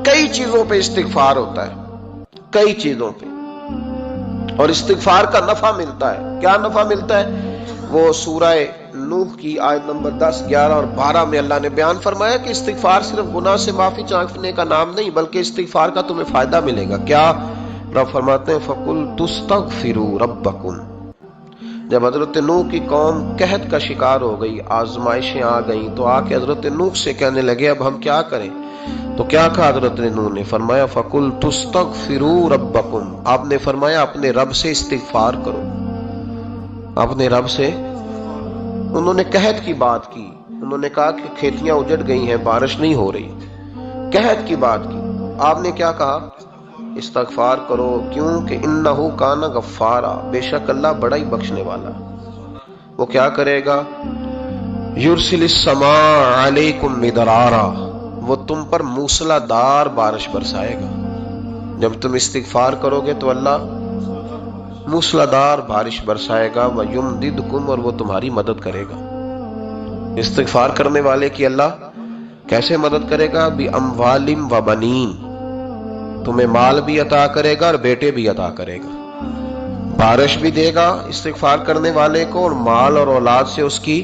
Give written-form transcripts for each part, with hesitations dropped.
کئی چیزوں پہ استغفار ہوتا ہے، کئی چیزوں پہ، اور استغفار کا نفع ملتا ہے۔ کیا نفع ملتا ہے؟ وہ سورہ نوح کی آیت نمبر 10، 11 اور 12 میں اللہ نے بیان فرمایا کہ استغفار صرف گناہ سے معافی چاہنے کا نام نہیں، بلکہ استغفار کا تمہیں فائدہ ملے گا۔ کیا؟ رب فرماتے ہیں فَقُلْتُ اسْتَغْفِرُوا رَبَّكُمْ۔ جب حضرت نوح کی قوم قحط کا شکار ہو گئی، آزمائشیں آ گئیں، تو آ کے حضرت نوح سے کہنے لگے اب ہم کیا کریں؟ تو کیا کہا حضرت نوح نے؟ فرمایا فَقُلْتُ اسْتَغْفِرُوا رَبَّكُمْ، آپ نے فرمایا اپنے رب سے استغفار کرو، اپنے رب سے۔ انہوں نے قحط کی بات کی، انہوں نے کہا کہ کھیتیاں اجڑ گئی ہیں، بارش نہیں ہو رہی، قحط کی بات کی۔ آپ نے کیا کہا؟ استغفار کرو، کیوں کہ انہو کان غفارا، بے شک اللہ بڑا ہی بخشنے والا۔ وہ کیا کرے گا؟ یرسل السماء علیکم مدرارا، وہ تم پر موسلا دار بارش برسائے گا۔ جب تم استغفار کرو گے تو اللہ موسلا دار بارش برسائے گا، وَيُمْدِدْكُمْ، اور وہ تمہاری مدد کرے گا۔ استغفار کرنے والے کی اللہ کیسے مدد کرے گا؟ بِأَمْوَالٍ وَبَنِينَ، تمہیں مال بھی عطا کرے گا اور بیٹے بھی عطا کرے گا، بارش بھی دے گا استغفار کرنے والے کو، اور مال اور اولاد سے اس کی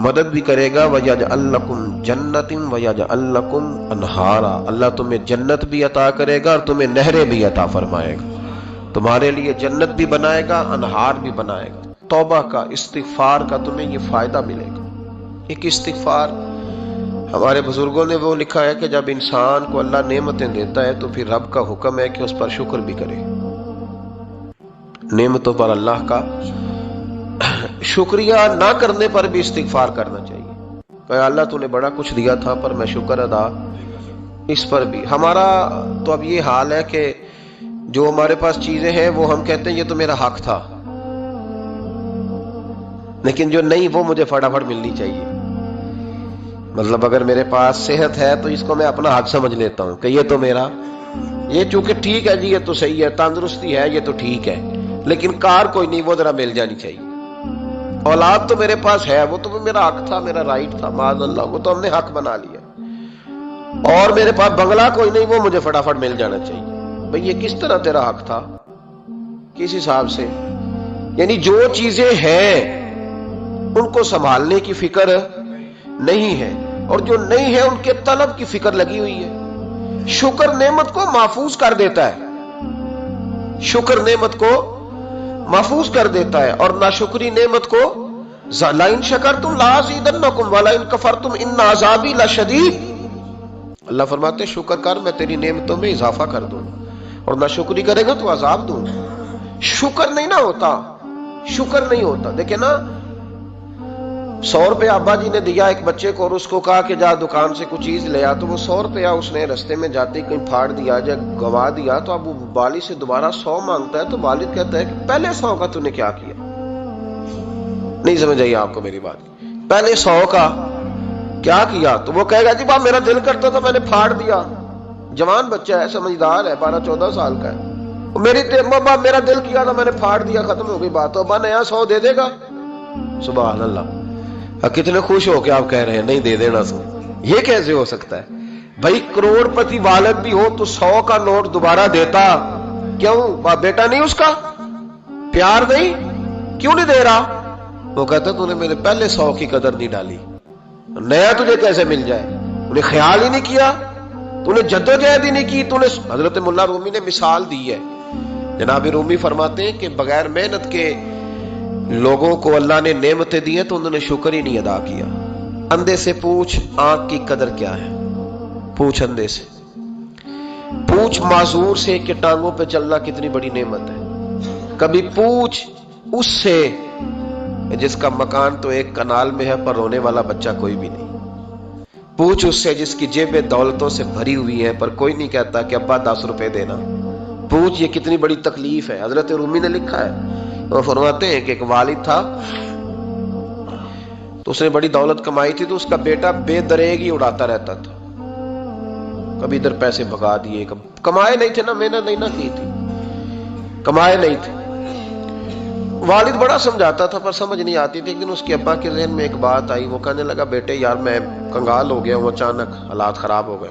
مدد بھی کرے گا۔ وَيَجْعَلْ لَكُمْ جَنَّةٍ وَيَجْعَلْ لَكُمْ أَنْهَارًا، اللہ تمہیں جنت بھی عطا کرے گا اور تمہیں نہریں بھی عطا فرمائے گا، تمہارے لیے جنت بھی بنائے گا، انہار بھی بنائے گا۔ توبہ کا، استغفار کا تمہیں یہ فائدہ ملے گا۔ ایک استغفار، ہمارے بزرگوں نے وہ لکھا ہے کہ جب انسان کو اللہ نعمتیں دیتا ہے تو پھر رب کا حکم ہے کہ اس پر شکر بھی کرے، نعمتوں پر اللہ کا شکریہ نہ کرنے پر بھی استغفار کرنا چاہیے کہ اللہ تو نے بڑا کچھ دیا تھا پر میں شکر ادا اس پر بھی۔ ہمارا تو اب یہ حال ہے کہ جو ہمارے پاس چیزیں ہیں وہ ہم کہتے ہیں یہ تو میرا حق تھا، لیکن جو نہیں وہ مجھے فٹافٹ ملنی چاہیے۔ مطلب اگر میرے پاس صحت ہے تو اس کو میں اپنا حق سمجھ لیتا ہوں کہ یہ تو میرا، یہ چونکہ ٹھیک ہے جی، یہ تو صحیح ہے، تندرستی ہے یہ تو ٹھیک ہے، لیکن کار کوئی نہیں، وہ ذرا مل جانی چاہیے۔ اولاد تو میرے پاس ہے، وہ تو میرا حق تھا، میرا رائٹ تھا، معاذ اللہ وہ تو ہم نے حق بنا لیا۔ اور میرے پاس بنگلہ کوئی نہیں، وہ مجھے فٹافٹ مل جانا چاہیے۔ بھئی یہ کس طرح تیرا حق تھا؟ کس حساب سے؟ یعنی جو چیزیں ہیں ان کو سنبھالنے کی فکر نہیں ہے، اور جو نہیں ہے ان کے طلب کی فکر لگی ہوئی ہے۔ شکر نعمت کو محفوظ کر دیتا ہے، شکر نعمت کو محفوظ کر دیتا ہے، اور ناشکری نعمت کو لَئِن شَكَرْتُمْ لَأَزِيدَنَّكُمْ وَلَئِن كَفَرْتُمْ إِنَّ عَذَابِي لَشَدِيدٌ۔ اللہ فرماتے ہیں شکر کر، میں تیری نعمتوں میں اضافہ کر دوں، اور ناشکری کرے گا تو عذاب دوں۔ شکر نہیں نہ ہوتا، شکر نہیں ہوتا۔ دیکھیں نا، 100 روپے ابا جی نے دیا ایک بچے کو اور اس کو کہا کہ جا دکان سے کچھ چیز لے آ، تو وہ 100 روپیہ اس نے رستے میں جاتے کہیں پھاڑ دیا یا گوا دیا، تو اب وہ والد سے دوبارہ 100 مانگتا ہے، تو والد کہتا ہے کہ پہلے 100 کا تو نے کیا کیا؟ نہیں سمجھ آئی آپ کو میری بات؟ پہلے 100 کا کیا کیا؟ تو وہ کہے گا جی باپ میرا دل کرتا تھا میں نے پھاڑ دیا۔ جوان بچہ ہے، سمجھدار ہے، 12-14 سال کا ہے، میرا دل کیا تھا میں نے پھاڑ دیا، ختم ہو گئی بات۔ تو ابا نیا 100 دے دے گا؟ سبحان اللہ، کتنے خوش ہو کے آپ کہہ رہے ہیں نہیں دے دینا سو، یہ کیسے ہو سکتا ہے؟ بھائی کروڑ پتی والد بھی ہو تو 100 کا نوٹ دوبارہ دیتا کیوں؟ بیٹا نہیں اس کا؟ پیار نہیں؟ کیوں نہیں دے رہا؟ وہ کہتا تو نے میرے پہلے 100 کی قدر نہیں ڈالی، نیا تجھے کیسے مل جائے؟ تو نے خیال ہی نہیں کیا، تو نے جدوجہد ہی نہیں کی، تو نے۔ حضرت مولا رومی نے مثال دی ہے، جناب رومی فرماتے ہیں کہ بغیر محنت کے لوگوں کو اللہ نے نعمتیں دی ہیں تو انہوں نے شکر ہی نہیں ادا کیا۔ اندھے سے پوچھ آنکھ کی قدر کیا ہے، پوچھ اندھے سے، پوچھ معذور سے کہ ٹانگوں پہ چلنا کتنی بڑی نعمت ہے، کبھی پوچھ اس سے جس کا مکان تو ایک کنال میں ہے پر رونے والا بچہ کوئی بھی نہیں، پوچھ اس سے جس کی جیبیں دولتوں سے بھری ہوئی ہیں پر کوئی نہیں کہتا کہ ابا 10 روپے دینا، پوچھ یہ کتنی بڑی تکلیف ہے۔ حضرت رومی نے لکھا ہے، وہ فرماتے ہیں کہ ایک والد تھا تو اس نے بڑی دولت کمائی تھی، تو اس کا بیٹا بے دریغ ہی اڑاتا رہتا تھا، کبھی ادھر پیسے بھگا دیے، کمائے نہیں تھے نا، محنت نہیں نہ کی تھی، کمائے نہیں تھے۔ والد بڑا سمجھاتا تھا پر سمجھ نہیں آتی تھی۔ ایک دن اس کے ابا کے ذہن میں ایک بات آئی، وہ کہنے لگا بیٹے یار میں کنگال ہو گیا ہوں، اچانک حالات خراب ہو گئے،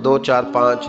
2 4 5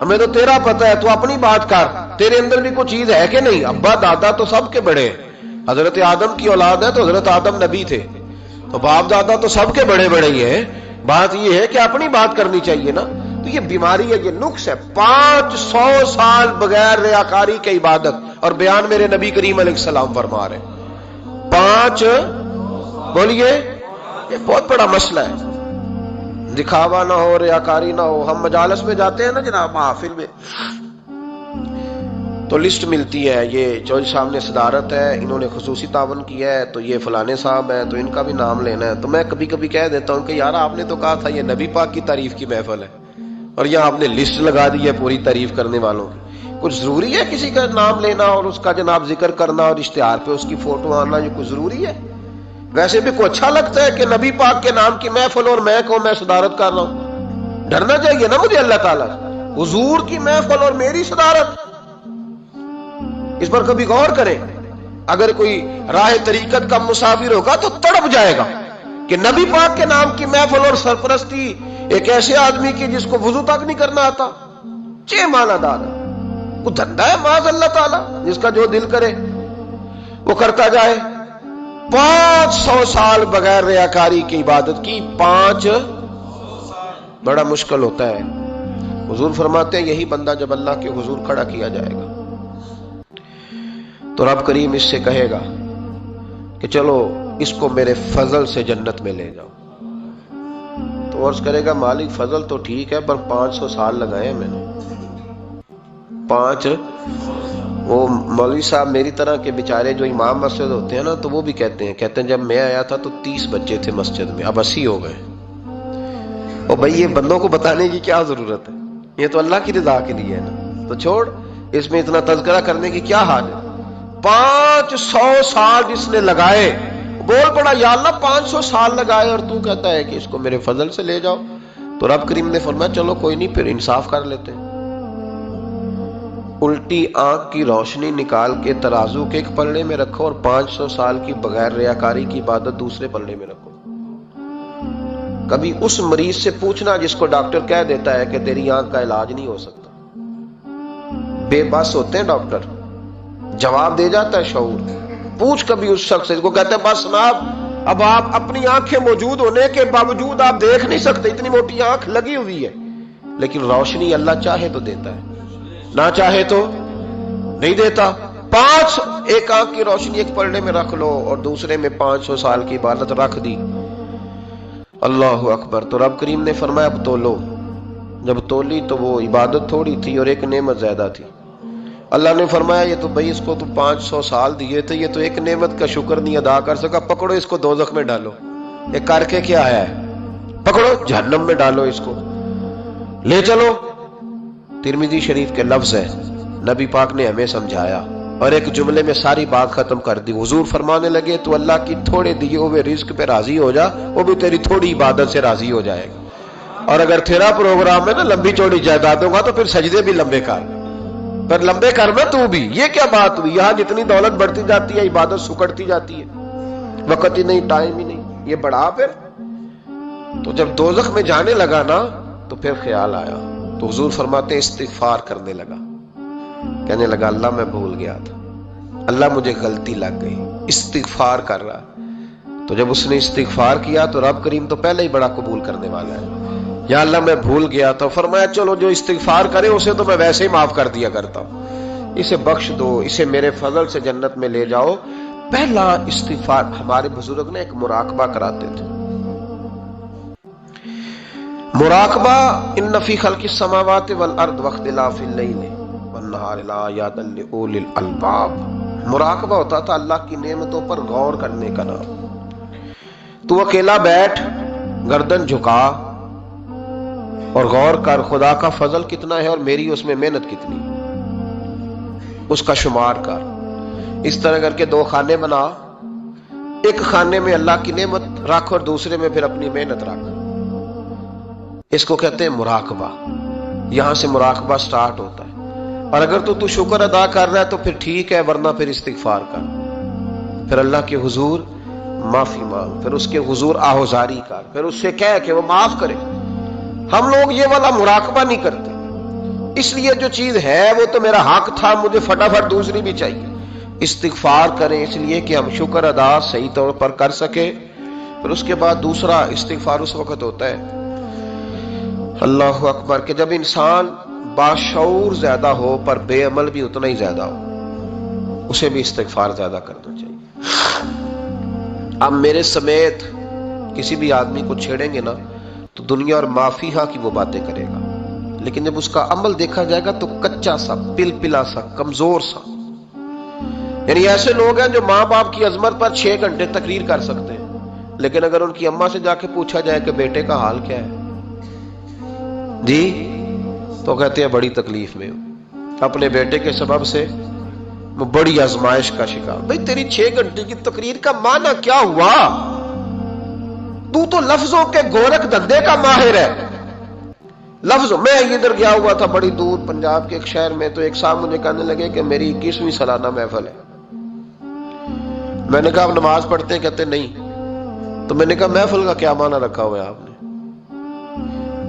ہمیں تو تیرا پتہ ہے، تو اپنی بات کر، تیرے اندر بھی کوئی چیز ہے کہ نہیں؟ ابا دادا تو سب کے بڑے ہیں، حضرت آدم کی اولاد ہے تو حضرت آدم نبی تھے، تو باپ دادا تو سب کے بڑے بڑے ہی ہیں، بات یہ ہے کہ اپنی بات کرنی چاہیے نا۔ تو یہ بیماری ہے، یہ نقص ہے، 500 سال بغیر ریاکاری کی عبادت، اور بیان میرے نبی کریم علیہ السلام فرما رہے ہیں 5، بولیے، یہ بہت بڑا مسئلہ ہے، دکھاوا نہ ہو، ریاکاری نہ ہو۔ ہم مجالس میں جاتے ہیں نا جناب، محافل میں، تو لسٹ ملتی ہے، یہ چودھری صاحب نے صدارت ہے، انہوں نے خصوصی تعاون کیا ہے، تو یہ فلانے صاحب ہے، تو ان کا بھی نام لینا ہے۔ تو میں کبھی کبھی کہہ دیتا ہوں کہ یار آپ نے تو کہا تھا یہ نبی پاک کی تعریف کی محفل ہے، اور یہاں آپ نے لسٹ لگا دی ہے پوری تعریف کرنے والوں کی۔ کچھ ضروری ہے کسی کا نام لینا اور اس کا جناب ذکر کرنا اور اشتہار پہ اس کی فوٹو آنا؟ یہ کچھ ضروری ہے؟ ویسے بھی کو اچھا لگتا ہے کہ نبی پاک کے نام کی محفل اور میں صدارت کر رہا ہوں؟ ڈرنا چاہیے نا مجھے اللہ تعالیٰ سے، حضور کی محفل اور میری صدارت، اس پر کبھی غور کریں۔ اگر کوئی راہ طریقت کا مسافر ہوگا تو تڑپ جائے گا کہ نبی پاک کے نام کی محفل اور سرپرستی ایک ایسے آدمی کی جس کو وضو تک نہیں کرنا آتا، چھ مالا دار ہے، وہ دھندا ہے معاذ اللہ تعالیٰ، جس کا جو دل کرے وہ کرتا جائے۔ 500 سال بغیر ریاکاری کی عبادت کی، 5 بڑا مشکل ہوتا ہے۔ حضور فرماتے ہیں یہی بندہ جب اللہ کے حضور کھڑا کیا جائے گا تو رب کریم اس سے کہے گا کہ چلو اس کو میرے فضل سے جنت میں لے جاؤ، تو عرض کرے گا مالک فضل تو ٹھیک ہے پر 500 سال لگائے ہیں میں نے، 5۔ وہ مولوی صاحب میری طرح کے بیچارے جو امام مسجد ہوتے ہیں نا، تو وہ بھی کہتے ہیں جب میں آیا تھا تو 30 بچے تھے مسجد میں، اب 80 ہو گئے۔ اور بھائی یہ بندوں کو بتانے کی کیا ضرورت ہے، یہ تو اللہ کی رضا کے لیے ہے نا، تو چھوڑ اس میں اتنا تذکرہ کرنے کی کیا حال ہے۔ 500 سال جس نے لگائے، بول پڑا یا اللہ 500 سال لگائے اور تو کہتا ہے کہ اس کو میرے فضل سے لے جاؤ، تو رب کریم نے فرمایا چلو کوئی نہیں، پھر انصاف کر لیتے ہیں، الٹی آنکھ کی روشنی نکال کے ترازو کے ایک پلڑے میں رکھو اور 500 سال کی بغیر ریاکاری کی عبادت دوسرے پلڑے میں رکھو۔ کبھی اس مریض سے پوچھنا جس کو ڈاکٹر کہہ دیتا ہے کہ تیری آنکھ کا علاج نہیں ہو سکتا، بے بس ہوتے ہیں ڈاکٹر، جواب دے جاتا ہے شعور۔ پوچھ کبھی اس شخص سے، کو کہتے ہیں بس جناب اب آپ اپنی آنکھیں موجود ہونے کے باوجود آپ دیکھ نہیں سکتے، اتنی موٹی آنکھ لگی ہوئی ہے، لیکن روشنی اللہ چاہے تو دیتا ہے، نہ چاہے تو نہیں دیتا۔ 5 ایک آنکھ کی روشنی ایک پلڑے میں رکھ لو اور دوسرے میں 500 سال کی عبادت رکھ دی، اللہ اکبر۔ تو رب کریم نے فرمایا اب تولو، جب تولی تو وہ عبادت تھوڑی تھی اور ایک نعمت زیادہ تھی۔ اللہ نے فرمایا یہ تو بھائی اس کو تو 500 سال دیے تھے، یہ تو ایک نعمت کا شکر نہیں ادا کر سکا، پکڑو اس کو دوزخ میں ڈالو۔ یہ کر کے کیا ہے؟ پکڑو جہنم میں ڈالو اس کو، لے چلو۔ ترمذی شریف کے لفظ ہے، نبی پاک نے ہمیں سمجھایا اور ایک جملے میں ساری بات ختم کر دی۔ حضور فرمانے لگے تو اللہ کی تھوڑے دیے ہوئے رزق پہ راضی ہو جا، وہ بھی تیری تھوڑی عبادت سے راضی ہو جائے گا۔ اور اگر تیرا پروگرام ہے نا لمبی چوڑی جائیدادوں کا، تو پھر سجدے بھی لمبے کر، پر لمبے کرنا تو بھی۔ یہ کیا بات ہوئی؟ یہاں جتنی دولت بڑھتی جاتی ہے عبادت سکڑتی جاتی ہے، وقت ہی نہیں، ٹائم ہی نہیں، یہ بڑھا پھر۔ تو جب دوزخ میں جانے لگا نا تو پھر خیال آیا، تو حضور فرماتے استغفار کرنے لگا، کہنے لگا اللہ میں بھول گیا تھا، اللہ مجھے غلطی لگ گئی، استغفار کر رہا۔ تو جب اس نے استغفار کیا تو رب کریم تو پہلے ہی بڑا قبول کرنے والا ہے، یا اللہ میں بھول گیا تھا، فرمایا چلو جو استغفار کرے اسے تو میں ویسے ہی معاف کر دیا کرتا ہوں، اسے بخش دو، اسے میرے فضل سے جنت میں لے جاؤ۔ پہلا استغفار ہمارے بزرگ نے ایک مراقبہ کراتے تھے، مراقبہ ان فی خلق السماوات والارض واختلاف اللیل والنہار لآیات لأولی الالباب۔ مراقبہ ہوتا تھا اللہ کی نعمتوں پر غور کرنے کا نام۔ تو اکیلا بیٹھ، گردن جھکا اور غور کر خدا کا فضل کتنا ہے اور میری اس میں محنت کتنی، اس کا شمار کر۔ اس طرح کر کے 2 خانے بنا، ایک خانے میں اللہ کی نعمت رکھ اور دوسرے میں پھر اپنی محنت رکھ۔ اس کو کہتے ہیں مراقبہ، یہاں سے مراقبہ سٹارٹ ہوتا ہے۔ اور اگر تو شکر ادا کر رہا ہے تو پھر ٹھیک ہے، ورنہ پھر استغفار کر، پھر اللہ کے حضور معافی مانگ، پھر اس کے حضور آہوزاری کر، پھر اس سے کہہ کہ وہ معاف کرے۔ ہم لوگ یہ والا مراقبہ نہیں کرتے، اس لیے جو چیز ہے وہ تو میرا حق تھا، مجھے فٹافٹ دوسری بھی چاہیے۔ استغفار کریں اس لیے کہ ہم شکر ادا صحیح طور پر کر سکے۔ پھر اس کے بعد دوسرا استغفار اس وقت ہوتا ہے اللہ اکبر کہ جب انسان باشعور زیادہ ہو پر بے عمل بھی اتنا ہی زیادہ ہو، اسے بھی استغفار زیادہ کرنا چاہیے۔ اب میرے سمیت کسی بھی آدمی کو چھیڑیں گے نا تو دنیا اور مافیہا کی وہ باتیں کرے گا، لیکن جب اس کا عمل دیکھا جائے گا تو کچا سا، پلپلا سا، کمزور سا۔ یعنی ایسے لوگ ہیں جو ماں باپ کی عظمت پر 6 گھنٹے تقریر کر سکتے ہیں، لیکن اگر ان کی اماں سے جا کے پوچھا جائے کہ بیٹے کا حال کیا ہے جی، تو کہتے ہیں بڑی تکلیف میں ہوں، اپنے بیٹے کے سبب سے وہ بڑی آزمائش کا شکار۔ بھئی تیری 6 گھنٹے کی تقریر کا معنی کیا ہوا؟ تو تو لفظوں کے گورکھ دھندے کا ماہر ہے۔ لفظوں میں ادھر گیا ہوا تھا بڑی دور پنجاب کے ایک شہر میں، تو ایک صاحب مجھے کہنے لگے کہ میری 21ویں سالانہ محفل ہے۔ میں نے کہا آپ نماز پڑھتے ہیں؟ کہتے نہیں۔ تو میں نے کہا محفل کا کیا معنی رکھا ہوا ہے آپ نے؟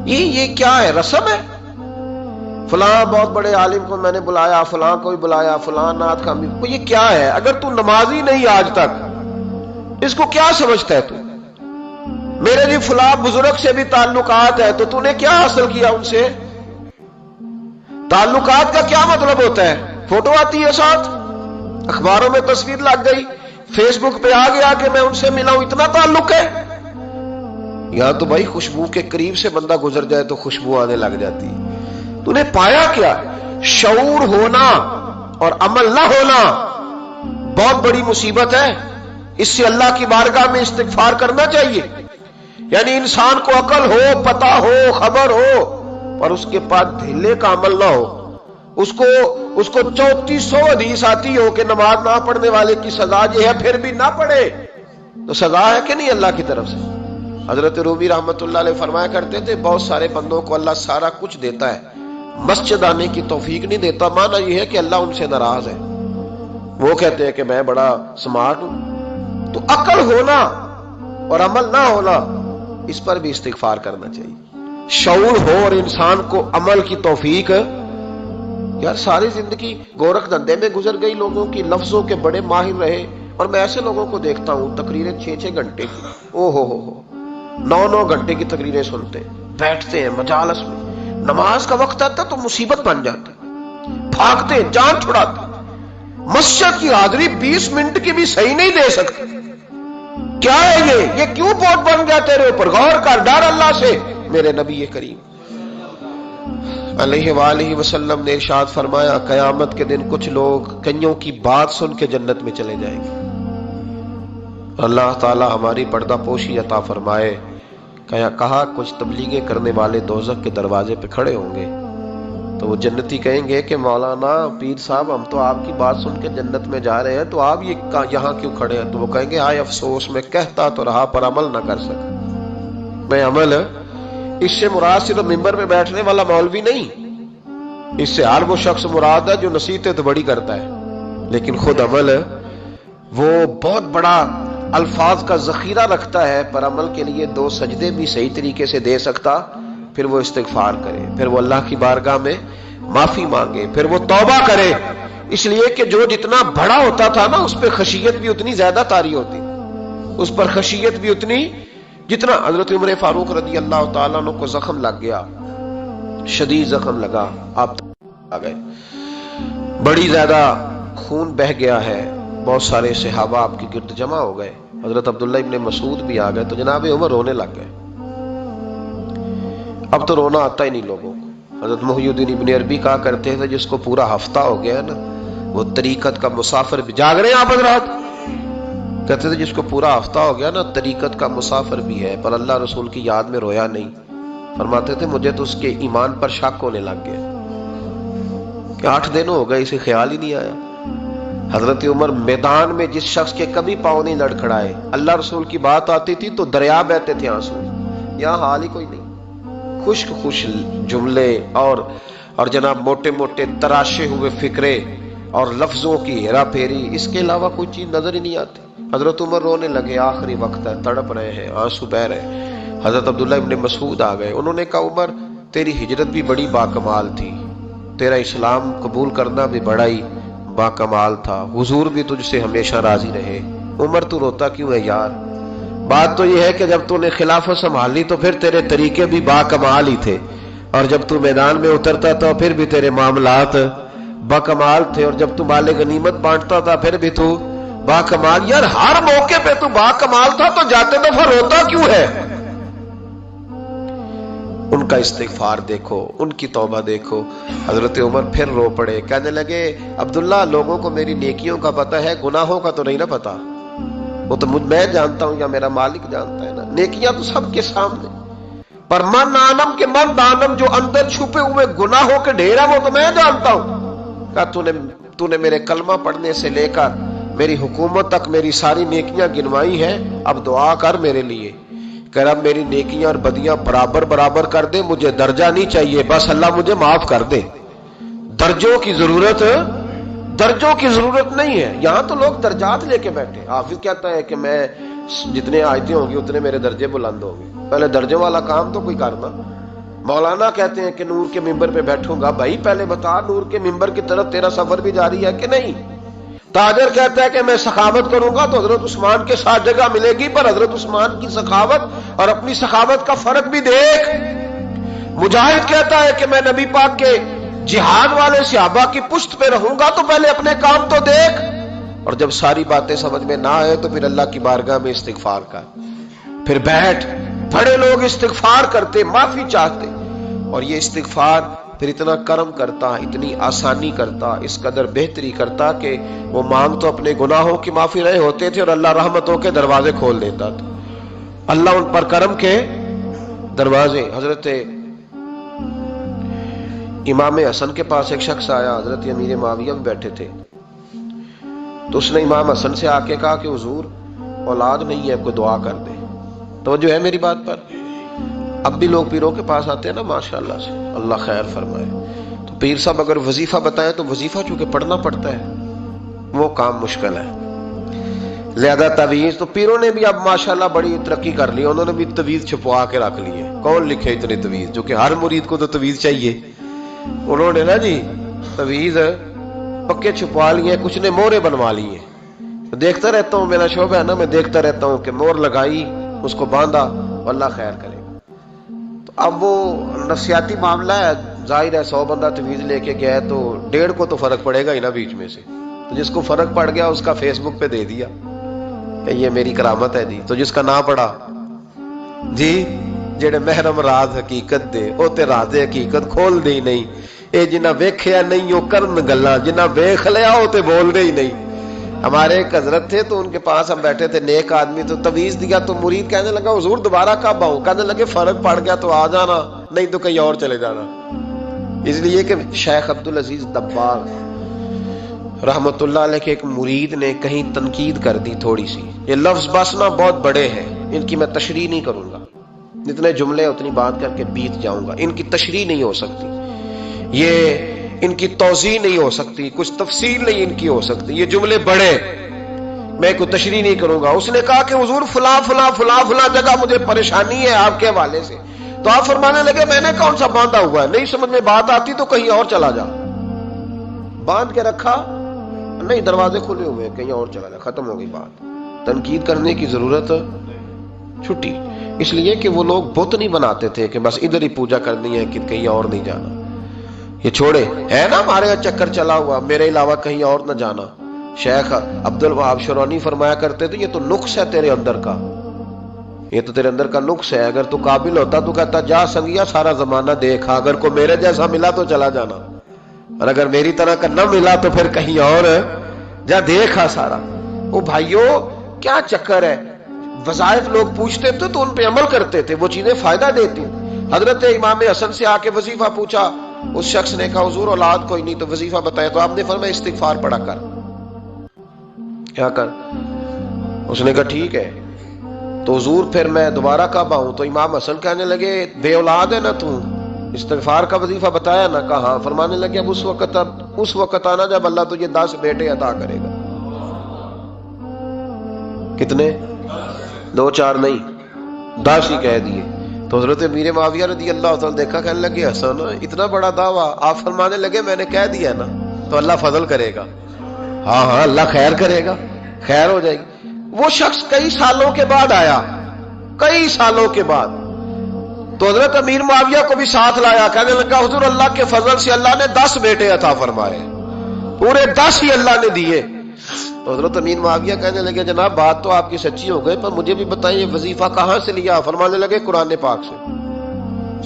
یہ کیا ہے، رسم ہے؟ فلاں بہت بڑے عالم کو میں نے بلایا، فلاں کو بھی بلایا، فلاں نعت خامی، یہ کیا ہے؟ اگر تو نمازی نہیں آج تک، اس کو کیا سمجھتا ہے تو؟ میرے بھی فلاں بزرگ سے بھی تعلقات ہے، تو نے کیا حاصل کیا ان سے؟ تعلقات کا کیا مطلب ہوتا ہے؟ فوٹو آتی ہے ساتھ، اخباروں میں تصویر لگ گئی، فیس بک پہ آ گیا کہ میں ان سے ملا ہوں، اتنا تعلق ہے؟ یا تو بھائی خوشبو کے قریب سے بندہ گزر جائے تو خوشبو آنے لگ جاتی ہے۔ تو نے پایا کیا؟ شعور ہونا اور عمل نہ ہونا بہت بڑی مصیبت ہے۔ اس سے اللہ کی بارگاہ میں استغفار کرنا چاہیے۔ یعنی انسان کو عقل ہو، پتہ ہو، خبر ہو، پر اس کے پاس ڈھیلے کا عمل نہ ہو۔ اس کو 3400 حدیث آتی ہو کہ نماز نہ پڑھنے والے کی سزا یہ ہے، پھر بھی نہ پڑھے تو سزا ہے کہ نہیں اللہ کی طرف سے؟ حضرت رومی رحمت اللہ علیہ فرمایا کرتے تھے بہت سارے بندوں کو اللہ سارا کچھ دیتا ہے، مسجد آنے کی توفیق نہیں دیتا۔ معنی یہ ہے کہ اللہ ان سے ناراض ہے۔ وہ کہتے ہیں کہ میں بڑا سمارٹ ہوں۔ تو عقل ہونا اور عمل نہ ہونا، اس پر بھی استغفار کرنا چاہیے۔ شعور ہو اور انسان کو عمل کی توفیق۔ یار ساری زندگی گورکھ دھندے میں گزر گئی لوگوں کی، لفظوں کے بڑے ماہر رہے، اور میں ایسے لوگوں کو دیکھتا ہوں تقریریں 6 گھنٹے کی، او ہو 9 گھنٹے کی تقریریں سنتے بیٹھتے ہیں مجالس میں، نماز کا وقت آتا تو مصیبت بن جاتی، بھاگتے جان چھڑاتے، مسجد کی حاضری 20 منٹ کی بھی صحیح نہیں دے سکتے۔ کیا ہے یہ کیوں بوجھ بن گیا تیرے اوپر؟ غور کر، ڈر اللہ سے۔ میرے نبی کریم علیہ وآلہ وسلم نے ارشاد فرمایا قیامت کے دن کچھ لوگ کئیوں کی بات سن کے جنت میں چلے جائیں گے۔ اللہ تعالی ہماری پردہ پوشی عطا فرمائے۔ کہا کچھ تبلیغیں کرنے والے دوزخ کے دروازے پہ کھڑے ہوں گے تو وہ جنتی کہیں گے کہ مولانا پیر صاحب ہم تو آپ کی بات سن کے جنت میں جا رہے ہیں، تو آپ یہاں کیوں کھڑے ہیں؟ تو وہ کہیں گے ہائے افسوس، میں کہتا تو رہا پر عمل نہ کر سکا۔ میں عمل، اس سے مراد صرف ممبر پہ بیٹھنے والا مولوی نہیں، اس سے ہر وہ شخص مراد ہے جو نصیحتیں تو بڑی کرتا ہے، لیکن خود عمل وہ بہت بڑا الفاظ کا ذخیرہ رکھتا ہے، پر عمل کے لیے 2 سجدے بھی صحیح طریقے سے دے سکتا، پھر وہ استغفار کرے، پھر وہ اللہ کی بارگاہ میں معافی مانگے، پھر وہ توبہ کرے۔ اس لیے کہ جو جتنا بڑا ہوتا تھا نا اس پہ خشیت بھی اتنی زیادہ طاری ہوتی، اس پر خشیت بھی اتنی جتنا۔ حضرت عمر فاروق رضی اللہ تعالیٰ عنہ کو زخم لگ گیا، شدید زخم لگا، آپ آ گئے، بڑی زیادہ خون بہ گیا ہے، بہت سارے صحابہ آپ کی گرد جمع ہو گئے، حضرت عبداللہ ابن مسعود بھی آ گئے، تو جناب عمر رونے لگ گئے۔ اب تو رونا آتا ہی نہیں لوگوں کو۔ حضرت محی الدین ابن عربی کہا کرتے تھے جس کو پورا ہفتہ ہو گیا نا وہ طریقت کا مسافر بھی، جاگ رہے ہیں آپ حضرات؟ کہتے تھے جس کو پورا ہفتہ ہو گیا نا طریقت کا مسافر بھی ہے، پر اللہ رسول کی یاد میں رویا نہیں۔ فرماتے تھے مجھے تو اس کے ایمان پر شک ہونے لگ گیا کہ 8 دن ہو گئے اسے خیال ہی نہیں آیا۔ حضرت عمر میدان میں جس شخص کے کبھی پاؤں نہیں لڑکھڑائے، اللہ رسول کی بات آتی تھی تو دریا بہتے تھے آنسو، یہاں حال ہی کوئی نہیں، خشک خوش جملے اور جناب موٹے موٹے تراشے ہوئے فکرے اور لفظوں کی ہیرا پھیری، اس کے علاوہ کوئی چیز نظر ہی نہیں آتی۔ حضرت عمر رونے لگے، آخری وقت ہے، تڑپ رہے ہیں، آنسو بہ رہے ہیں۔ حضرت عبداللہ ابن مسعود آ گئے، انہوں نے کہا عمر تیری ہجرت بھی بڑی باکمال تھی، تیرا اسلام قبول کرنا بھی بڑا ہی باکمال تھا، حضور بھی تجھ سے ہمیشہ راضی رہے۔ عمر تو روتا کیوں ہے یار؟ بات تو یہ ہے کہ جب تو نے خلافت سنبھالی تو پھر تیرے طریقے بھی باکمال ہی تھے، اور جب تو میدان میں اترتا تھا پھر بھی تیرے معاملات باکمال تھے، اور جب تو مال غنیمت بانٹتا تھا پھر بھی تو باکمال۔ یار ہر موقع پہ تو باکمال تھا تو جاتے دفعہ روتا کیوں ہے؟ ان کا استغفار دیکھو، ان کی توبہ دیکھو۔ حضرت عمر پھر رو پڑے، کہنے لگے عبداللہ لوگوں کو میری نیکیوں کا پتہ ہے، گناہوں کا تو نہیں نا پتہ۔ وہ تو میں جانتا ہوں یا میرا مالک جانتا ہے نا، نیکیاں تو سب کے سامنے، پر من آنم کے من دانم جو اندر چھپے ہوئے گناہوں کے ڈھیر ہیں وہ تو میں جانتا ہوں۔ کہا تو نے میرے کلمہ پڑھنے سے لے کر میری حکومت تک میری ساری نیکیاں گنوائی ہیں، اب دعا کر میرے لیے کہ رب میری نیکیاں اور بدیاں برابر برابر کر دے، مجھے درجہ نہیں چاہیے، بس اللہ مجھے معاف کر دے۔ درجوں کی ضرورت نہیں ہے، یہاں تو لوگ درجات لے کے بیٹھے۔ حافظ کہتا ہے کہ میں جتنے آیتیں ہوں گی اتنے میرے درجے بلند ہوں گے، پہلے درجے والا کام تو کوئی کرنا۔ مولانا کہتے ہیں کہ نور کے ممبر پہ بیٹھوں گا، بھائی پہلے بتا نور کے ممبر کی طرف تیرا سفر بھی جاری ہے کہ نہیں؟ تاجر کہتا ہے کہ میں سخاوت کروں گا تو حضرت عثمان کے ساتھ جگہ ملے گی، پر حضرت عثمان کی سخاوت اور اپنی سخاوت کا فرق بھی دیکھ۔ مجاہد کہتا ہے کہ میں نبی پاک کے جہاد والے صحابہ کی پشت پہ رہوں گا تو پہلے اپنے کام تو دیکھ، اور جب ساری باتیں سمجھ میں نہ آئے تو پھر اللہ کی بارگاہ میں استغفار کر، پھر بیٹھ۔ بڑے لوگ استغفار کرتے، معافی چاہتے، اور یہ استغفار پھر اتنا کرم کرتا، اتنی آسانی کرتا، اس قدر بہتری کرتا کہ وہ مانگ تو اپنے گناہوں کی معافی رہے ہوتے تھے اور اللہ رحمتوں کے دروازے کھول دیتا تھا، اللہ ان پر کرم کے دروازے۔ حضرت امام حسن کے پاس ایک شخص آیا، حضرت امیر معاویہ بھی بیٹھے تھے، تو اس نے امام حسن سے آ کے کہا کہ حضور اولاد نہیں ہے، کوئی دعا کر دے۔ توجہ ہے میری بات پر؟ اب بھی لوگ پیروں کے پاس آتے ہیں نا ماشاءاللہ سے، اللہ خیر فرمائے، تو پیر صاحب اگر وظیفہ بتائیں تو وظیفہ چونکہ پڑھنا پڑتا ہے وہ کام مشکل ہے، زیادہ تعویذ تو پیروں نے بھی اب ماشاءاللہ بڑی ترقی کر لی، انہوں نے بھی تعویذ چھپوا کے رکھ لی ہے۔ کون لکھے اتنے تعویذ، جو کہ ہر مرید کو تو تعویذ چاہیے، انہوں نے نا جی تعویذ پکے چھپوا لیے، کچھ نے مورے بنوا لی ہیں۔ دیکھتا رہتا ہوں، میرا شعبہ ہے نا، میں دیکھتا رہتا ہوں کہ مور لگائی، اس کو باندھا، اللہ خیر کرے۔ تو اب وہ نفسیاتی معاملہ ہے، ظاہر ہے 100 بندہ تعویذ لے کے گیا تو 1.5 کو تو فرق پڑے گا ہی نا بیچ میں سے، تو جس کو فرق پڑ گیا اس کا فیس بک پہ دے دیا کہ یہ میری کرامت ہے جی، تو جس کا نہ پڑا جی جڑے محرم راز حقیقت دے او تے راز حقیقت کھول دے ہی نہیں، اے جنہ ویکھیا نہیں او کرن گلاں، جنہ ویکھ لیا او تے بول دے ہی نہیں۔ ہمارے ایک حضرت تھے تو ان کے پاس ہم بیٹھے تھے، نیک آدمی، تو تعویذ دیا تو مرید کہنے لگا حضور دوبارہ کب آؤں؟ کہنے لگے فرق پڑ گیا تو آ جانا، نہیں تو کہیں اور چلے جانا۔ اس لیے کہ شیخ عبدالعزیز دباغ رحمت اللہ علیہ کے ایک مرید نے کہیں تنقید کر دی تھوڑی سی، یہ لفظ بس نا بہت بڑے ہیں، ان کی میں تشریح نہیں کروں گا، جتنے جملے اتنی بات کر کے بیت جاؤں گا، ان کی تشریح نہیں ہو سکتی، یہ ان کی توضیح نہیں ہو سکتی، کچھ تفصیل نہیں ان کی ہو سکتی، یہ جملے بڑے، میں کوئی تشریح نہیں کروں گا۔ اس نے کہا کہ حضور فلاں فلاں فلاں فلاں جگہ مجھے پریشانی ہے آپ کے حوالے سے، تو آپ فرمانے لگے میں نے کون سا باندھا ہوا ہے، نہیں سمجھ میں بات آتی تو کہیں اور چلا جا، باندھ کے رکھا نہیں، دروازے کھلے ہوئے کہیں اور چلا جا، ختم ہو گئی بات۔ تنقید کرنے کی ضرورت چھٹی، اس لیے کہ وہ لوگ بت نہیں بناتے تھے کہ بس ادھر ہی پوجا کرنی ہے کہ کہیں اور نہیں جانا، یہ چھوڑے ہے نا ہمارے یہاں چکر چلا ہوا، میرے علاوہ کہیں اور نہ جانا۔ شیخ عبدالوہاب شرونی فرمایا کرتے تھے یہ تو نقص ہے تیرے اندر کا، یہ تو تیرے اندر کا نقص ہے، اگر تو قابل ہوتا تو کہتا جا سنگیا سارا زمانہ دیکھا، اگر کوئی میرے جیسا ملا تو چلا جانا، اور اگر میری طرح کا نہ ملا تو پھر کہیں اور جا دیکھا سارا۔ وہ بھائیوں کیا چکر ہے، وظائف لوگ پوچھتے تھے تو ان پہ عمل کرتے تھے، وہ چیزیں فائدہ دیتی۔ حضرت امام حسن سے آ کے وظیفہ پوچھا، اس شخص نے کہا حضور اولاد کوئی نہیں تو وظیفہ بتائے، تو آپ نے فرمایا استغفار پڑھا کر، کیا کر؟ اس نے کہا ٹھیک ہے، تو حضور پھر میں دوبارہ کب آؤں؟ تو امام حسن کہنے لگے بے اولاد ہے نا تو، استغفار کا وظیفہ بتایا نا؟ کہا ہاں۔ فرمانے لگے اب اس وقت آنا جب اللہ تجھے 10 بیٹے عطا کرے گا۔ کتنے؟ 2 4 نہیں، 10 ہی کہہ دیے۔ تو حضرت امیر معاویہ رضی اللہ تعالیٰ دیکھا، کہنے لگے حسن اتنا بڑا دعویٰ، آپ فرمانے لگے میں نے کہہ دیا نا تو اللہ فضل کرے گا، ہاں ہاں اللہ خیر کرے گا، خیر ہو جائے گی۔ وہ شخص کئی سالوں کے بعد آیا، کئی سالوں کے بعد، تو حضرت امیر معاویہ کو بھی ساتھ لایا، کہنے لگا حضور اللہ کے فضل سے اللہ نے 10 بیٹے عطا فرمائے، پورے 10 ہی اللہ نے دیے۔ تو حضرت امیر معاویہ کہنے لگے جناب بات تو آپ کی سچی ہو گئی، پر مجھے بھی بتائیں یہ وظیفہ کہاں سے لیا؟ فرمانے لگے قرآن پاک سے،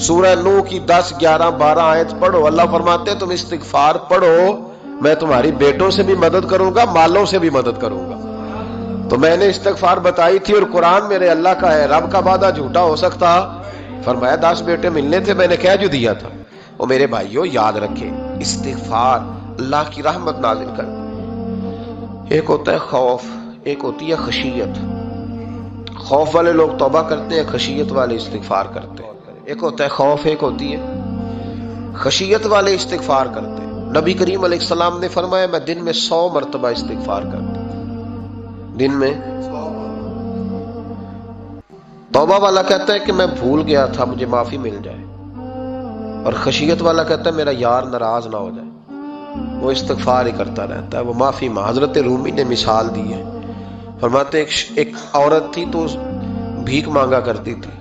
سورہ نوح کی 10، 11، 12 آیت پڑھو، اللہ فرماتے ہیں تم استغفار پڑھو، میں تمہاری بیٹوں سے بھی مدد کروں گا، مالوں سے بھی مدد کروں گا۔ تو میں نے استغفار بتائی تھی اور قرآن میرے اللہ کا ہے، رب کا وعدہ جھوٹا ہو سکتا؟ فرمایا 10 بیٹے ملنے تھے، میں نے کہہ جو دیا تھا۔ وہ میرے بھائیوں یاد رکھیں، استغفار اللہ کی رحمت نازل کر۔ ایک ہوتا ہے خوف، ایک ہوتی ہے خشیت۔ خوف والے لوگ توبہ کرتے ہیں، خشیت والے استغفار کرتے ہیں۔ ایک ہوتا ہے خوف، ایک ہوتی ہے خشیت والے استغفار کرتے ہیں۔ نبی کریم علیہ السلام نے فرمایا میں دن میں 100 مرتبہ استغفار کرتا ہوں، دن میں۔ توبہ والا کہتا ہے کہ میں بھول گیا تھا، مجھے معافی مل جائے، اور خشیت والا کہتا ہے میرا یار ناراض نہ ہو جائے، وہ استغفار ہی کرتا رہتا ہے، وہ معافی مانگ۔ حضرت رومی نے مثال دی ہے، فرماتے ایک عورت تھی تو بھیک مانگا کرتی تھی،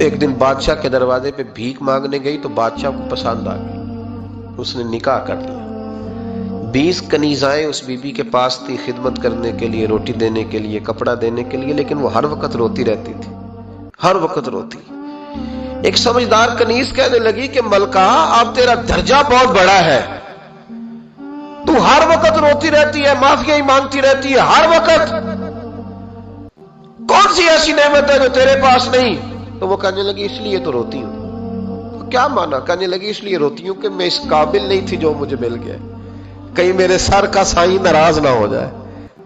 ایک دن بادشاہ کے دروازے پہ بھیک مانگنے گئی تو بادشاہ کو پسند آ گئی، اس نے نکاح کر لیا۔ 20 کنیزائیں اس بی بی کے پاس تھی خدمت کرنے کے لیے، روٹی دینے کے لیے، کپڑا دینے کے لیے، لیکن وہ ہر وقت روتی رہتی تھی، ہر وقت روتی۔ ایک سمجھدار کنیز کہنے لگی کہ ملکہ اب تیرا درجہ بہت بڑا ہے، تو ہر وقت روتی رہتی ہے، معافیاں ہی مانگتی رہتی ہے ہر وقت، کون سی ایسی نعمت ہے جو تیرے پاس نہیں؟ تو وہ کہنے لگی اس لیے تو روتی ہوں۔ کیا مانا؟ کہنے لگی اس لیے روتی ہوں کہ میں اس قابل نہیں تھی جو مجھے مل گیا، کہیں میرے سر کا سائیں ناراض نہ ہو جائے،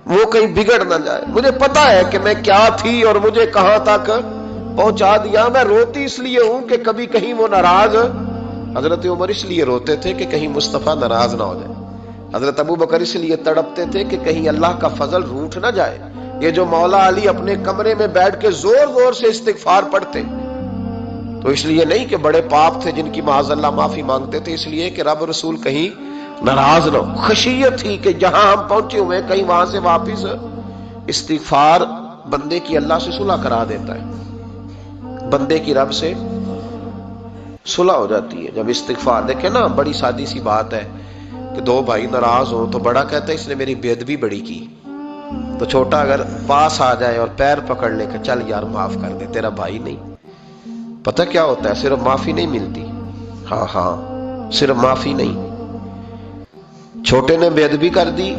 وہ کہیں بگڑ نہ جائے، مجھے پتا ہے کہ میں کیا تھی اور مجھے کہاں تک پہنچا دیا، میں روتی اس لیے ہوں کہ کبھی کہیں وہ ناراض۔ حضرت عمر اس لیے روتے تھے کہ کہیں مصطفیٰ ناراض نہ ہو جائے، حضرت ابو بکر اس لیے تڑپتے تھے کہ کہیں اللہ کا فضل روٹھ نہ جائے۔ یہ جو مولا علی اپنے کمرے میں بیٹھ کے زور زور سے استغفار پڑھتے تو اس لیے نہیں کہ بڑے پاپ تھے جن کی معاذ اللہ معافی مانگتے تھے، اس لیے کہ رب رسول کہیں ناراض نہ ہو۔ خشیت تھی کہ جہاں ہم پہنچے ہوئے کہیں وہاں سے واپس۔ استغفار بندے کی اللہ سے صلح کرا دیتا ہے، بندے کی رب سے صلح ہو جاتی ہے جب استغفار۔ دیکھیں نا بڑی سادی سی بات ہے کہ 2 بھائی ناراض ہوں تو بڑا کہتا ہے اس نے میری بے ادبی بڑی کی، تو چھوٹا اگر پاس آ جائے اور پیر پکڑ لے کہ چل یار معاف کر دے، تیرا بھائی نہیں۔ پتہ کیا ہوتا ہے؟ صرف معافی نہیں ملتی، ہاں صرف معافی نہیں، چھوٹے نے بے ادبی کر دی،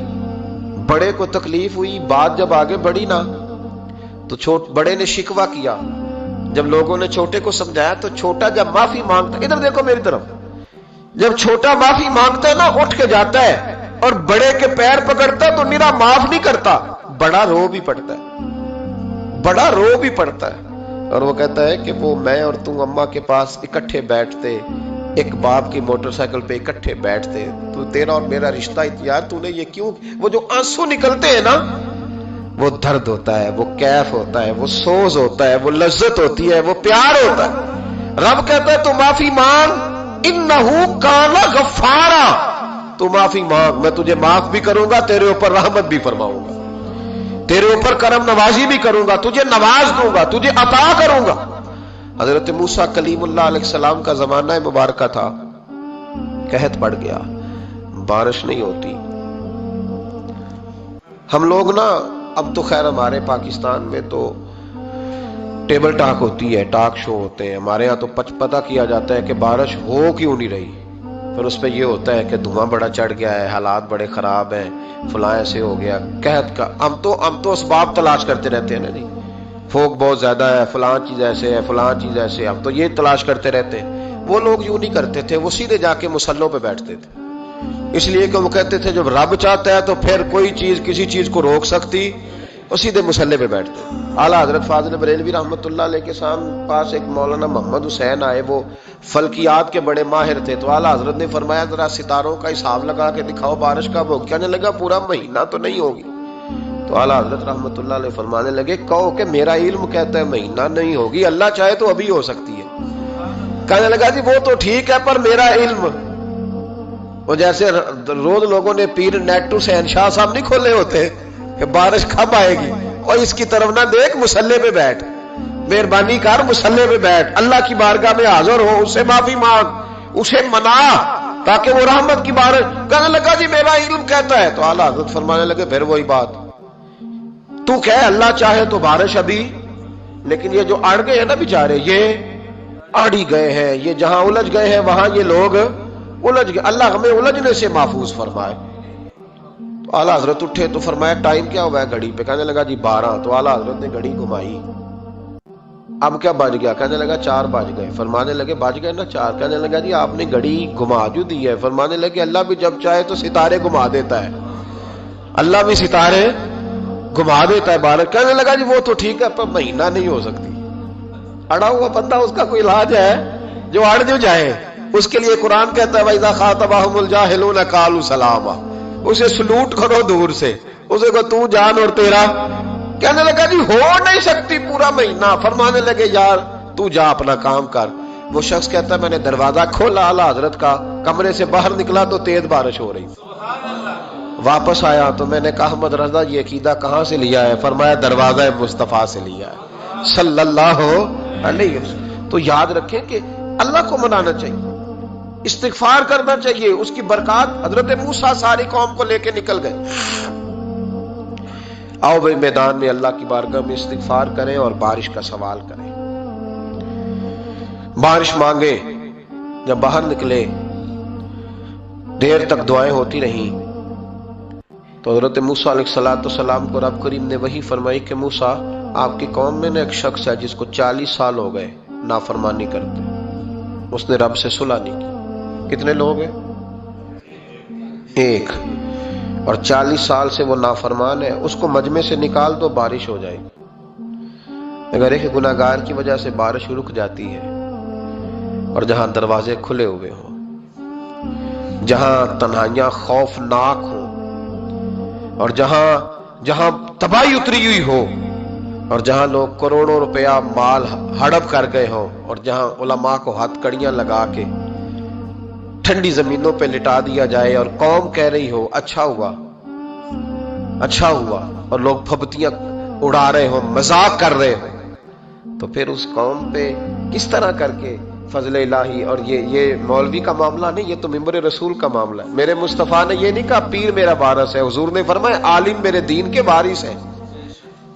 بڑے کو تکلیف ہوئی، بات جب آگے بڑھی نا تو بڑے نے شکوہ کیا، جب لوگوں نے چھوٹے کو سمجھایا تو چھوٹا جب معافی مانگتا، ادھر دیکھو میری طرف، جب چھوٹا معافی مانگتا ہے نا اٹھ کے جاتا ہے اور بڑے کے پیر پکڑتا ہے تو میرا معاف نہیں کرتا، بڑا رو بھی پڑتا ہے، بڑا رو بھی پڑتا ہے، اور وہ کہتا ہے کہ وہ میں اور تم اماں کے پاس اکٹھے بیٹھتے، ایک باپ کی موٹر سائیکل پہ اکٹھے بیٹھتے، تو تیرا اور میرا رشتہ یار تو نے یہ کیوں؟ وہ جو آنسو نکلتے ہیں نا وہ درد ہوتا ہے، وہ کیف ہوتا ہے، وہ سوز ہوتا ہے، وہ لذت ہوتی ہے، وہ پیار ہوتا ہے۔ رب کہتا ہے تو معافی مانگ، انہو کان غفارا، تو معافی مانگ، میں تجھے معاف بھی کروں گا، تیرے اوپر رحمت بھی فرماؤں گا، تیرے اوپر کرم نوازی بھی کروں گا، تجھے نواز دوں گا، تجھے عطا کروں گا۔ حضرت موسیٰ کلیم اللہ علیہ السلام کا زمانہ مبارکہ تھا، قحط پڑ گیا، بارش نہیں ہوتی۔ ہم لوگ نا اب تو خیر ہمارے پاکستان میں تو ٹیبل ٹاک ہوتی ہے، ٹاک شو ہوتے ہیں، ہمارے ہاں تو پتہ کیا جاتا ہے کہ بارش ہو کیوں نہیں رہی، پھر اس پہ یہ ہوتا ہے کہ دھواں بڑا چڑھ گیا ہے، حالات بڑے خراب ہیں، فلاں ایسے ہو گیا، قحط کا۔ ہم تو اسباب تلاش کرتے رہتے ہیں نا جی، فوگ بہت زیادہ ہے، فلاں چیز ایسے ہے، فلاں چیز ایسے ہے، ہم تو یہ تلاش کرتے رہتے ہیں۔ وہ لوگ یوں نہیں کرتے تھے، وہ سیدھے جا کے مصلوں پہ بیٹھتے تھے، اس لیے کہ وہ کہتے تھے جب رب چاہتا ہے تو پھر کوئی چیز کسی چیز کو روک سکتی، وہ سیدھے مصلے پہ بیٹھتے۔ اعلیٰ حضرت فاضل بریلوی رحمۃ اللہ علیہ کے پاس ایک مولانا محمد حسین آئے، وہ فلکیات کے بڑے ماہر تھے، تو اعلیٰ حضرت نے فرمایا ذرا ستاروں کا حساب لگا کے دکھاؤ بارش کب ہوگی؟ کہنے لگا پورا مہینہ تو نہیں ہوگی، تو اعلیٰ حضرت رحمت اللہ علیہ فرمانے لگے کہو کہ میرا علم کہتا ہے مہینہ نہیں ہوگی، اللہ چاہے تو ابھی ہو سکتی ہے۔ کہنے لگا جی وہ تو ٹھیک ہے پر میرا علم، وہ جیسے روز لوگوں نے پیر نیٹو سے شاہ صاحب نہیں کھولے ہوتے کہ بارش کب آئے گی، اور اس کی طرف نہ دیکھ، مصلے پہ بیٹھ، مہربانی کر مصلے پہ بیٹھ، اللہ کی بارگاہ میں حاضر ہو، اس سے معافی مانگ، اسے منا تاکہ وہ رحمت کی بارش۔ کہنے لگا جی میرا علم کہتا ہے۔ تو اعلیٰ حضرت فرمانے لگے پھر وہی بات، تو کہ اللہ چاہے تو بارش ابھی، لیکن یہ جو اڑ گئے ہیں نا بیچارے، یہ اڑی گئے ہیں، یہ جہاں الجھ گئے ہیں وہاں یہ لوگ الجھ گئے، اللہ ہمیں الجھنے سے محفوظ فرمائے۔ تو اعلیٰ حضرت اٹھے تو فرمایا ٹائم کیا ہوا ہے گھڑی پہ؟ کہنے لگا جی 12۔ تو اعلیٰ حضرت نے گھڑی گھمائی، اب کیا بج گیا؟ کہنے لگا 4 بج گئے۔ فرمانے لگے بج گئے نا 4۔ کہنے لگا جی آپ نے گھڑی گھما جو دی ہے۔ فرمانے لگے اللہ بھی جب چاہے تو ستارے گھما دیتا ہے، اللہ بھی ستارے گھما دیتا ہے بارش۔ کہنے لگا جی وہ تو ٹھیک ہے پر مہینہ نہیں ہو سکتی۔ اڑا ہوا بندہ، اس کا کوئی علاج ہے جو اڑ جو جائے، اس کے لیے قرآن کہتا ہے وَإِذَا خَاطَبَهُمُ الْجَاهِلُونَ قَالُوا سَلَامًا، اسے سلوٹ کرو دور سے، اسے کو تو جان اور تیرا۔ کہنے لگا جی ہو نہیں سکتی پورا مہینہ۔ فرمانے لگے یار تو جا اپنا کام کر۔ وہ شخص کہتا ہے میں نے دروازہ کھولا اعلیٰ حضرت کا، کمرے سے باہر نکلا تو تیز بارش ہو رہی، واپس آیا تو میں نے کہا احمد رضا یہ عقیدہ کہاں سے لیا ہے؟ فرمایا دروازہ مصطفیٰ سے لیا ہے صلی اللہ علیہ وسلم۔ تو یاد رکھیں کہ اللہ کو منانا چاہیے، استغفار کرنا چاہیے، اس کی برکات۔ حضرت موسیٰ ساری قوم کو لے کے نکل گئے۔ آؤ بھائی میدان میں اللہ کی بارگاہ میں استغفار کریں اور بارش کا سوال کریں، بارش مانگے۔ جب باہر نکلے دیر تک دعائیں ہوتی رہیں تو حضرت موسیٰ علیہ السلام کو رب کریم نے وحی فرمائی کہ موسیٰ آپ کی قوم میں نے ایک شخص ہے جس کو 40 سال ہو گئے نافرمانی کرتے، اس نے رب سے صلح نہیں کی۔ کتنے لوگ ہیں؟ ایک، اور 40 سال سے وہ نافرمان ہے، اس کو مجمع سے نکال دو بارش ہو جائے گی۔ اگر ایک گناہگار کی وجہ سے بارش رک جاتی ہے، اور جہاں دروازے کھلے ہوئے ہوں، جہاں تنہائیاں خوفناک ہوں، اور جہاں تباہی اتری ہوئی ہو، اور جہاں لوگ کروڑوں روپیہ مال ہڑپ کر گئے ہوں، اور جہاں علماء کو ہاتھ کڑیاں لگا کے ٹھنڈی زمینوں پہ لٹا دیا جائے اور قوم کہہ رہی ہو اچھا ہوا اچھا ہوا، اور لوگ پھبتیاں اڑا رہے ہوں، مذاق کر رہے ہوں، تو پھر اس قوم پہ کس طرح کر کے فضل الہی۔ اور یہ مولوی کا معاملہ نہیں، یہ تو ممبر رسول کا معاملہ ہے۔ میرے مصطفیٰ نے یہ نہیں کہا پیر میرا وارث ہے، حضور نے فرمایا عالم میرے دین کے وارث ہے۔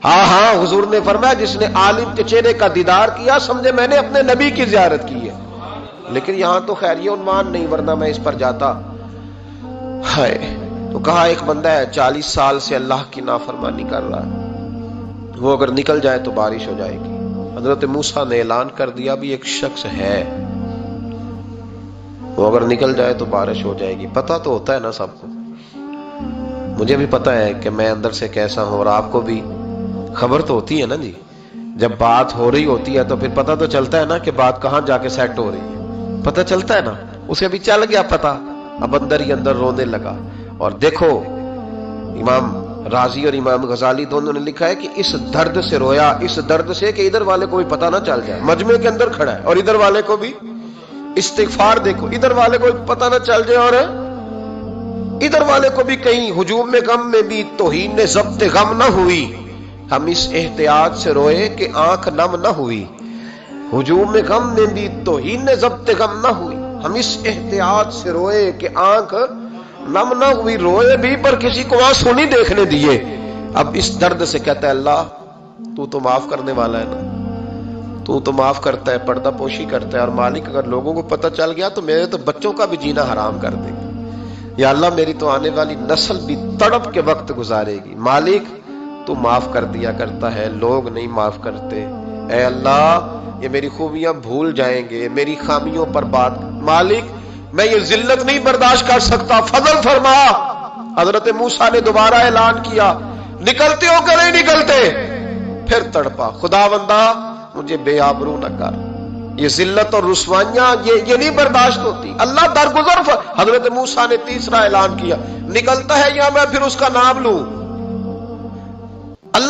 ہاں حضور نے فرمایا جس نے عالم کے چہرے کا دیدار کیا سمجھے میں نے اپنے نبی کی زیارت کی ہے۔ لیکن یہاں تو خیر یہ عنوان نہیں، ورنہ میں اس پر جاتا ہے۔ تو کہا ایک بندہ ہے 40 سال سے اللہ کی نافرمانی کر رہا ہے، وہ اگر نکل جائے تو بارش ہو جائے گی۔ حضرت موسیٰ نے اعلان کر دیا بھی ایک شخص ہے، وہ اگر نکل جائے تو بارش ہو جائے گی۔ پتہ تو ہوتا ہے نا سب کو، مجھے بھی پتہ ہے کہ میں اندر سے کیسا ہوں، اور آپ کو بھی خبر تو ہوتی ہے نا جی۔ جب بات ہو رہی ہوتی ہے تو پھر پتہ تو چلتا ہے نا کہ بات کہاں جا کے سیٹ ہو رہی ہے، پتہ چلتا ہے نا۔ اسے بھی چل گیا پتہ، اب اندر ہی اندر رونے لگا۔ اور دیکھو امام رازی اور امام غزالی دونوں نے لکھا ہے کہ اس درد سے رویا، اس درد سے کہ ادھر والے کو بھی پتہ نہ چل جائے، مجمع کے اندر کھڑا ہے اور ادھر والے کو بھی استغفار، دیکھو ادھر والے کو بھی پتہ نہ چل جائے اور ادھر والے کو بھی کہیں ہجوم میں غم میں بھی توہین نے ضبط غم نہ ہوئی۔ ہم اس احتیاط سے روئے کہ آنکھ نم نہ ہوئی، ہجوم میں غم میں بھی توہین نے ضبط غم نہ ہوئی۔ ہم اس احتیاط سے روئے کہ آنکھ نم نہ ہوئی، روئے بھی پر کسی کو آنسو نہیں دیکھنے دیے۔ اب اس درد سے کہتا ہے اللہ تو تو معاف کرنے والا ہے نا، تو تو معاف کرتا ہے، پردہ پوشی کرتا ہے، اور مالک اگر لوگوں کو پتہ چل گیا تو میرے تو بچوں کا بھی جینا حرام کر دے گا، یا اللہ میری تو آنے والی نسل بھی تڑپ کے وقت گزارے گی۔ مالک تو معاف کر دیا کرتا ہے، لوگ نہیں معاف کرتے، اے اللہ یہ میری خوبیاں بھول جائیں گے، میری خامیوں پر بات، مالک میں یہ ذلت نہیں برداشت کر سکتا، فضل فرما۔ حضرت موسیٰ نے دوبارہ اعلان کیا نکلتے ہو کہ نہیں نکلتے؟ پھر تڑپا خدا بندہ مجھے بے آبرو نہ کر، یہ ذلت اور رسوائیاں یہ نہیں برداشت ہوتی، اللہ درگزر۔ حضرت موسیٰ نے تیسرا اعلان کیا نکلتا ہے یا میں پھر اس کا نام لوں؟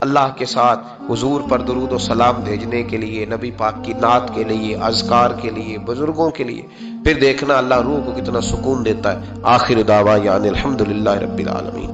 اللہ کے ساتھ حضور پر درود و سلام بھیجنے کے لیے، نبی پاک کی نعت کے لیے، اذکار کے لیے، بزرگوں کے لیے، پھر دیکھنا اللہ روح کو کتنا سکون دیتا ہے۔ آخر دعوانا الحمدللہ رب العالمین۔